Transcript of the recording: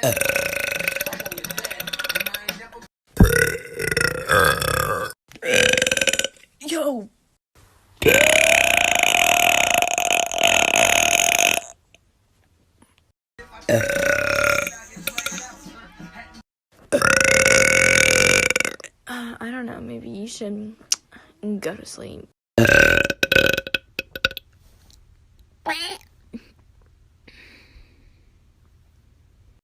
Yo. I don't know, maybe you should go to sleep.